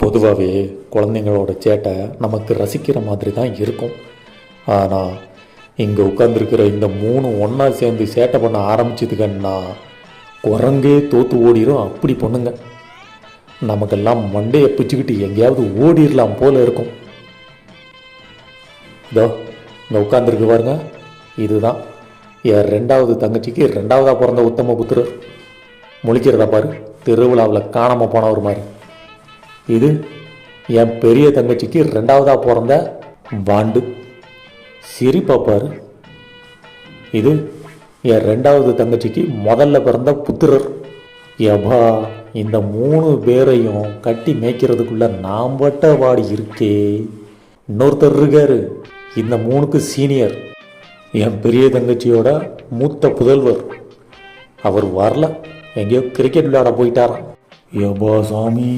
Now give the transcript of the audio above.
பொதுவாகவே குழந்தைங்களோட சேட்டை நமக்கு ரசிக்கிற மாதிரி தான் இருக்கும். ஆனால் இங்கே உட்காந்துருக்கிற இந்த மூணு ஒன்றா சேர்ந்து சேட்டை பண்ண ஆரம்பிச்சதுக்கன்னா குரங்கே தோற்று ஓடிடும். அப்படி பொண்ணுங்க நமக்கெல்லாம் மண்டையை பிச்சுக்கிட்டு எங்கேயாவது ஓடிடலாம் போல இருக்கும். இதோ இங்கே உட்காந்துருக்கு பாருங்க, இதுதான் என் ரெண்டாவது தங்கச்சிக்கு ரெண்டாவதாக பிறந்த உத்தம புத்திரர். முழிக்கிறதா பாரு, திருவிழாவில் காணாமல் போனவர் மாதிரி. இது என் பெரிய தங்கச்சிக்கு ரெண்டாவதாக பிறந்த வாண்டு, சிரிப்பா பாரு. இது என் ரெண்டாவது தங்கச்சிக்கு முதல்ல பிறந்த புத்திரர். எபா, இந்த மூணு பேரையும் கட்டி மேய்க்கிறதுக்குள்ள நாம் பட்ட வாடி இருக்கே. இன்னொருத்தர் இருக்காரு, இந்த மூணுக்கு சீனியர், என் பெரிய தங்கச்சியோட மூத்த புதல்வர். அவர் வரல, எங்கேயோ கிரிக்கெட் விளையாட போயிட்டாராம். எபா சாமி.